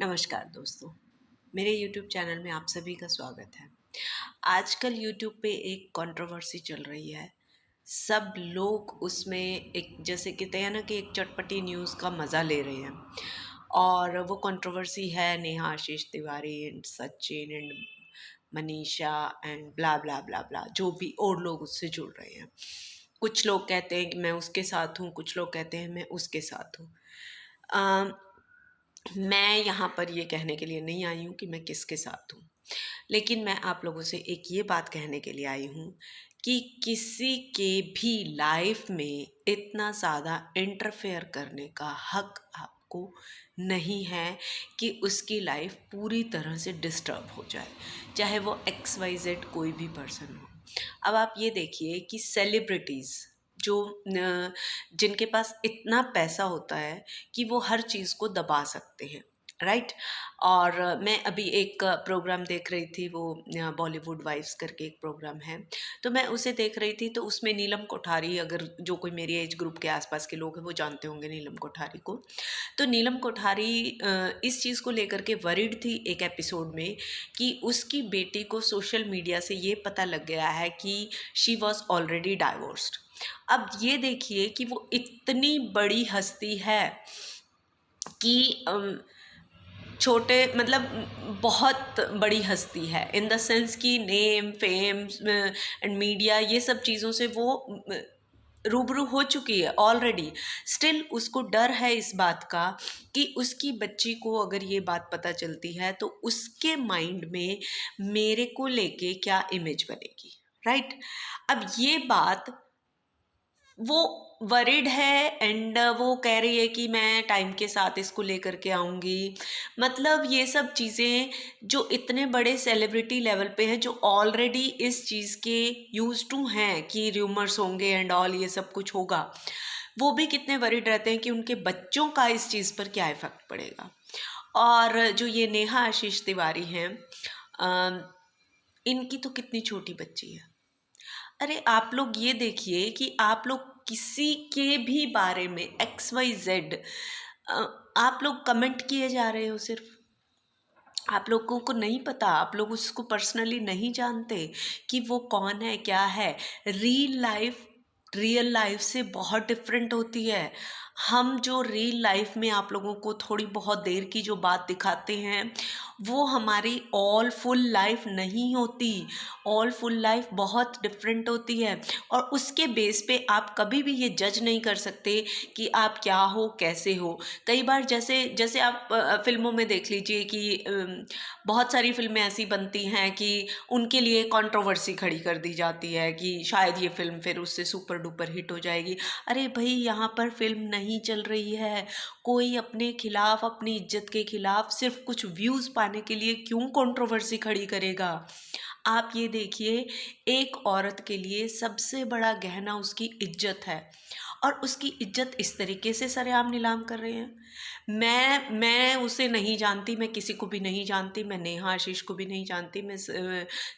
नमस्कार दोस्तों, मेरे YouTube चैनल में आप सभी का स्वागत है। आजकल YouTube पे एक कंट्रोवर्सी चल रही है। सब लोग उसमें एक जैसे कहते हैं ना कि एक चटपटी न्यूज़ का मज़ा ले रहे हैं और वो कंट्रोवर्सी है Neha Ashish Tiwari and Sachin and Manisha and blah blah blah blah जो भी और लोग उससे जुड़ रहे हैं। कुछ लोग कहते हैं कि मैं उसके साथ हूँ, कुछ लोग कहते हैं मैं उसके साथ हूँ। मैं यहाँ पर ये कहने के लिए नहीं आई हूँ कि मैं किसके साथ हूँ, लेकिन मैं आप लोगों से एक ये बात कहने के लिए आई हूँ कि किसी के भी लाइफ में इतना ज़्यादा इंटरफेयर करने का हक आपको नहीं है कि उसकी लाइफ पूरी तरह से डिस्टर्ब हो जाए, चाहे वो XYZ कोई भी पर्सन हो। अब आप ये देखिए कि सेलिब्रिटीज़ जो जिनके पास इतना पैसा होता है कि वो हर चीज़ को दबा सकते हैं, राइट। और मैं अभी एक प्रोग्राम देख रही थी, वो बॉलीवुड वाइफ्स करके एक प्रोग्राम है, तो मैं उसे देख रही थी। तो उसमें नीलम कोठारी, अगर जो कोई मेरी एज ग्रुप के आसपास के लोग हैं वो जानते होंगे नीलम कोठारी को। तो नीलम कोठारी इस चीज़ को लेकर के वरीड थी एक एपिसोड में कि उसकी बेटी को सोशल मीडिया से ये पता लग गया है कि शी वॉज ऑलरेडी डाइवोर्स्ड। अब ये देखिए कि वो इतनी बड़ी हस्ती है कि छोटे मतलब बहुत बड़ी हस्ती है इन द सेंस कि नेम फेम एंड मीडिया ये सब चीज़ों से वो रूबरू हो चुकी है ऑलरेडी। स्टिल उसको डर है इस बात का कि उसकी बच्ची को अगर ये बात पता चलती है तो उसके माइंड में मेरे को लेके क्या इमेज बनेगी, राइट। अब ये बात वो वरिड है एंड वो कह रही है कि मैं टाइम के साथ इसको लेकर के आऊँगी। मतलब ये सब चीज़ें जो इतने बड़े सेलिब्रिटी लेवल पे हैं, जो ऑलरेडी इस चीज़ के यूज़ टू हैं कि र्यूमर्स होंगे एंड ऑल ये सब कुछ होगा, वो भी कितने वरिड रहते हैं कि उनके बच्चों का इस चीज़ पर क्या इफ़ेक्ट पड़ेगा। और जो ये नेहा आशीष तिवारी हैं, इनकी तो कितनी छोटी बच्ची है। अरे आप लोग ये देखिए कि आप लोग किसी के भी बारे में XYZ आप लोग कमेंट किए जा रहे हो। सिर्फ आप लोगों को नहीं पता, आप लोग उसको पर्सनली नहीं जानते कि वो कौन है क्या है। रियल लाइफ से बहुत डिफरेंट होती है। हम जो रियल लाइफ में आप लोगों को थोड़ी बहुत देर की जो बात दिखाते हैं वो हमारी ऑल फुल लाइफ नहीं होती। ऑल फुल लाइफ बहुत डिफरेंट होती है और उसके बेस पे आप कभी भी ये जज नहीं कर सकते कि आप क्या हो कैसे हो। कई बार जैसे जैसे आप फिल्मों में देख लीजिए कि बहुत सारी फिल्में ऐसी बनती हैं कि उनके लिए कंट्रोवर्सी खड़ी कर दी जाती है कि शायद ये फिल्म फिर उससे सुपर डुपर हिट हो जाएगी। अरे भाई यहाँ पर फिल्म नहीं चल रही है, कोई अपने खिलाफ अपनी इज्जत के खिलाफ सिर्फ कुछ व्यूज़ पाने के लिए क्यों कंट्रोवर्सी खड़ी करेगा। आप ये देखिए, एक औरत के लिए सबसे बड़ा गहना उसकी इज्जत है और उसकी इज्जत इस तरीके से सरेआम नीलाम कर रहे हैं। मैं उसे नहीं जानती, मैं किसी को भी नहीं जानती, मैं नेहा आशीष को भी नहीं जानती, मैं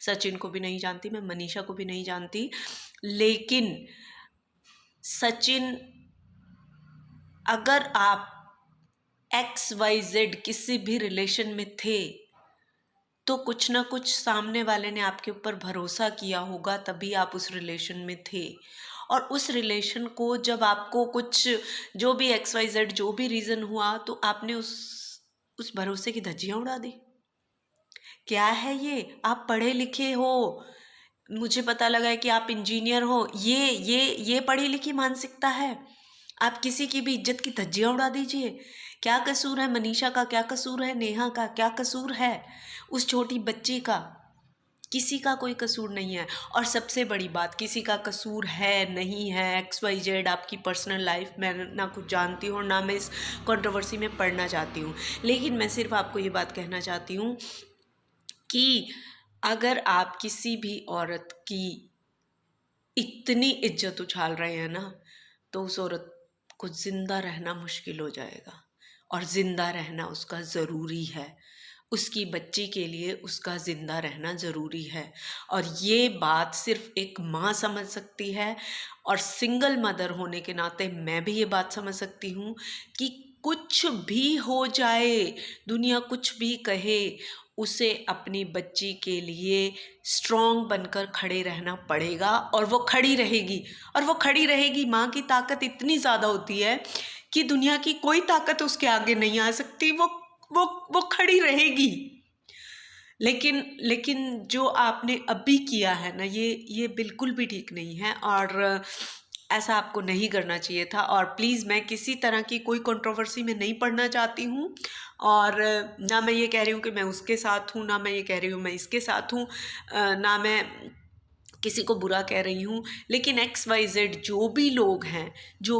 सचिन को भी नहीं जानती, मैं मनीषा को भी नहीं जानती। लेकिन सचिन, अगर आप XYZ किसी भी रिलेशन में थे तो कुछ ना कुछ सामने वाले ने आपके ऊपर भरोसा किया होगा, तभी आप उस रिलेशन में थे। और उस रिलेशन को जब आपको कुछ जो भी XYZ जो भी रीज़न हुआ तो आपने उस भरोसे की धज्जियाँ उड़ा दी। क्या है ये? आप पढ़े लिखे हो, मुझे पता लगा है कि आप इंजीनियर हो, ये पढ़ी लिखी मानसिकता है। आप किसी की भी इज्जत की धज्जियाँ उड़ा दीजिए। क्या कसूर है मनीषा का, क्या कसूर है नेहा का, क्या कसूर है उस छोटी बच्ची का? किसी का कोई कसूर नहीं है। और सबसे बड़ी बात, किसी का कसूर है नहीं है XYZ आपकी पर्सनल लाइफ मैं ना कुछ जानती हूँ और ना मैं इस कंट्रोवर्सी में पढ़ना चाहती हूँ। लेकिन मैं सिर्फ आपको ये बात कहना चाहती हूँ कि अगर आप किसी भी औरत की इतनी इज्जत उछाल रहे हैं ना, तो उस औरत को ज़िंदा रहना मुश्किल हो जाएगा। और ज़िंदा रहना उसका ज़रूरी है, उसकी बच्ची के लिए उसका ज़िंदा रहना ज़रूरी है। और ये बात सिर्फ एक माँ समझ सकती है। और सिंगल मदर होने के नाते मैं भी ये बात समझ सकती हूँ कि कुछ भी हो जाए, दुनिया कुछ भी कहे, उसे अपनी बच्ची के लिए स्ट्रॉन्ग बनकर खड़े रहना पड़ेगा और वो खड़ी रहेगी। और वो खड़ी रहेगी, माँ की ताकत इतनी ज़्यादा होती है कि दुनिया की कोई ताकत उसके आगे नहीं आ सकती। वो खड़ी रहेगी। लेकिन लेकिन जो आपने अभी किया है ना, ये बिल्कुल भी ठीक नहीं है और ऐसा आपको नहीं करना चाहिए था। और प्लीज़, मैं किसी तरह की कोई कंट्रोवर्सी में नहीं पढ़ना चाहती हूँ। और ना मैं ये कह रही हूँ कि मैं उसके साथ हूँ, ना मैं ये कह रही हूँ मैं इसके साथ हूँ, ना मैं किसी को बुरा कह रही हूँ। लेकिन XYZ जो भी लोग हैं, जो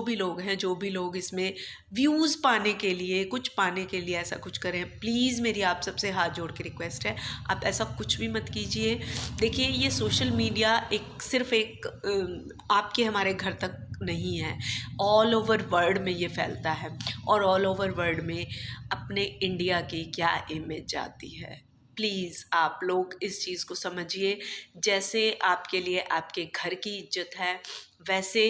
भी लोग इसमें व्यूज़ पाने के लिए, कुछ पाने के लिए ऐसा कुछ करें, प्लीज़ मेरी आप सबसे हाथ जोड़ के रिक्वेस्ट है, आप ऐसा कुछ भी मत कीजिए। देखिए, ये सोशल मीडिया सिर्फ एक आपके हमारे घर तक नहीं है, ऑल ओवर वर्ल्ड में ये फैलता है। और ऑल ओवर वर्ल्ड में अपने इंडिया की क्या इमेज आती है। प्लीज़ आप लोग इस चीज़ को समझिए। जैसे आपके लिए आपके घर की इज्जत है, वैसे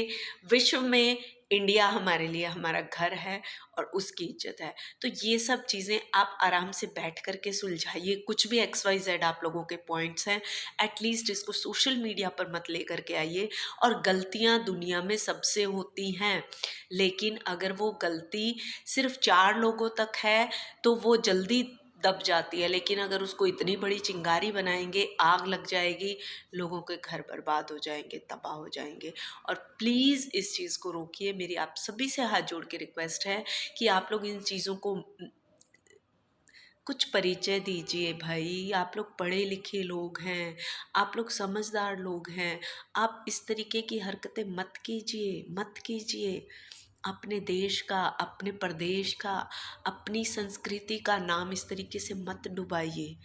विश्व में इंडिया हमारे लिए हमारा घर है और उसकी इज्जत है। तो ये सब चीज़ें आप आराम से बैठ कर के सुलझाइए। कुछ भी XYZ आप लोगों के पॉइंट्स हैं, एटलीस्ट इसको सोशल मीडिया पर मत लेकर के आइए। और गलतियां दुनिया में सबसे होती हैं, लेकिन अगर वो गलती सिर्फ 4 लोगों तक है तो वो जल्दी दब जाती है। लेकिन अगर उसको इतनी बड़ी चिंगारी बनाएंगे, आग लग जाएगी, लोगों के घर बर्बाद हो जाएंगे, तबाह हो जाएंगे। और प्लीज़ इस चीज़ को रोकिए। मेरी आप सभी से हाथ जोड़ के रिक्वेस्ट है कि आप लोग इन चीज़ों को कुछ परिचय दीजिए भाई। आप लोग पढ़े लिखे लोग हैं, आप लोग समझदार लोग हैं, आप इस तरीके की हरकतें मत कीजिए, मत कीजिए। अपने देश का, अपने प्रदेश का, अपनी संस्कृति का नाम इस तरीके से मत डुबाइए,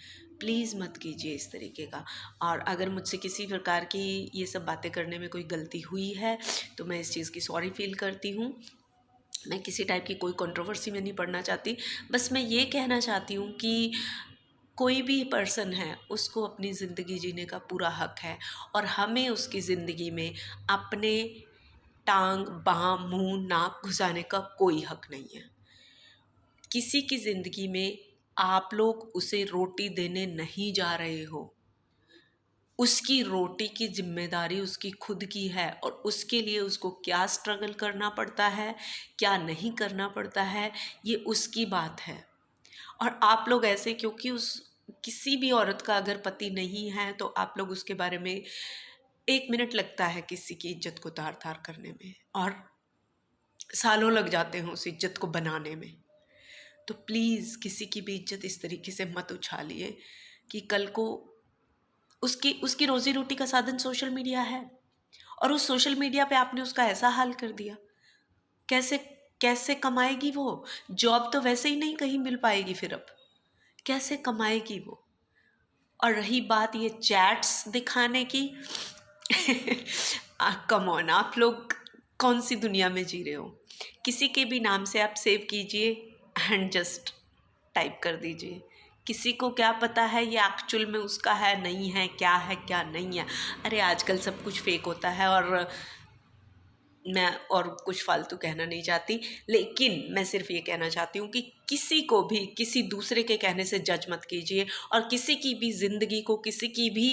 प्लीज़ मत कीजिए इस तरीके का। और अगर मुझसे किसी प्रकार की ये सब बातें करने में कोई गलती हुई है तो मैं इस चीज़ की सॉरी फील करती हूँ। मैं किसी टाइप की कोई कंट्रोवर्सी में नहीं पड़ना चाहती। बस मैं ये कहना चाहती हूँ कि कोई भी पर्सन है, उसको अपनी ज़िंदगी जीने का पूरा हक है और हमें उसकी ज़िंदगी में अपने टांग, बाँह, मुँह, नाक घुसाने का कोई हक नहीं है। किसी की ज़िंदगी में आप लोग उसे रोटी देने नहीं जा रहे हो। उसकी रोटी की ज़िम्मेदारी उसकी खुद की है और उसके लिए उसको क्या स्ट्रगल करना पड़ता है, क्या नहीं करना पड़ता है, ये उसकी बात है। और आप लोग ऐसे, क्योंकि उस किसी भी औरत का अगर पति नहीं है तो आप लोग उसके बारे में 1 मिनट लगता है किसी की इज्जत को तार-तार करने में और सालों लग जाते हैं उस इज्जत को बनाने में। तो प्लीज़ किसी की भी इज्जत इस तरीके से मत उछालिए कि कल को उसकी उसकी रोज़ी रोटी का साधन सोशल मीडिया है और उस सोशल मीडिया पे आपने उसका ऐसा हाल कर दिया। कैसे कैसे कमाएगी वो? जॉब तो वैसे ही नहीं कहीं मिल पाएगी फिर अब। कैसे कमाएगी वो? और रही बात ये चैट्स दिखाने की, कम ऑन, आप लोग कौन सी दुनिया में जी रहे हो? किसी के भी नाम से आप सेव कीजिए एंड जस्ट टाइप कर दीजिए। किसी को क्या पता है ये एक्चुअल में उसका है, नहीं है, क्या नहीं है। अरे आजकल सब कुछ फेक होता है। और मैं और कुछ फालतू कहना नहीं चाहती, लेकिन मैं सिर्फ ये कहना चाहती हूँ कि किसी को भी किसी दूसरे के कहने से जज मत कीजिए और किसी की भी ज़िंदगी को, किसी की भी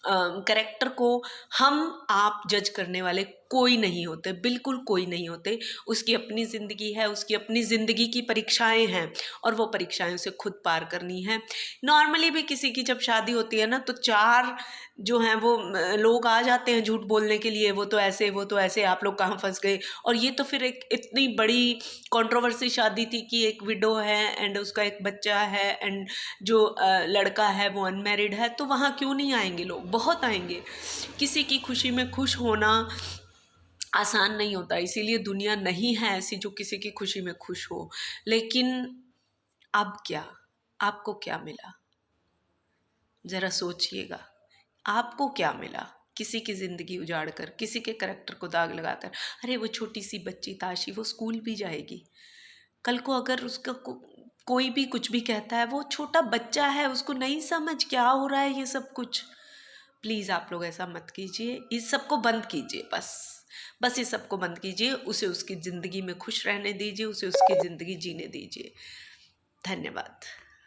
कैरेक्टर को हम आप जज करने वाले कोई नहीं होते, बिल्कुल कोई नहीं होते। उसकी अपनी ज़िंदगी है, उसकी अपनी ज़िंदगी की परीक्षाएं हैं और वो परीक्षाएं उसे खुद पार करनी है। नॉर्मली भी किसी की जब शादी होती है ना तो 4 जो हैं वो लोग आ जाते हैं झूठ बोलने के लिए, वो तो ऐसे, वो तो ऐसे, आप लोग कहाँ फंस गए। और ये तो फिर एक इतनी बड़ी कंट्रोवर्सी शादी थी कि एक विडो है एंड उसका एक बच्चा है एंड जो लड़का है वो अनमैरिड है, तो वहाँ क्यों नहीं आएंगे लोग? बहुत आएंगे। किसी की खुशी में खुश होना आसान नहीं होता, इसीलिए दुनिया नहीं है ऐसी जो किसी की खुशी में खुश हो। लेकिन अब क्या, आपको क्या मिला? ज़रा सोचिएगा, आपको क्या मिला किसी की ज़िंदगी उजाड़ कर, किसी के करैक्टर को दाग लगाकर? अरे वो छोटी सी बच्ची ताशी, वो स्कूल भी जाएगी। कल को अगर उसका कोई भी कुछ भी कहता है, वो छोटा बच्चा है, उसको नहीं समझ क्या हो रहा है ये सब कुछ। प्लीज़ आप लोग ऐसा मत कीजिए, इस सब को बंद कीजिए बस। बस ये सबको बंद कीजिए, उसे उसकी ज़िंदगी में खुश रहने दीजिए, उसे उसकी ज़िंदगी जीने दीजिए। धन्यवाद।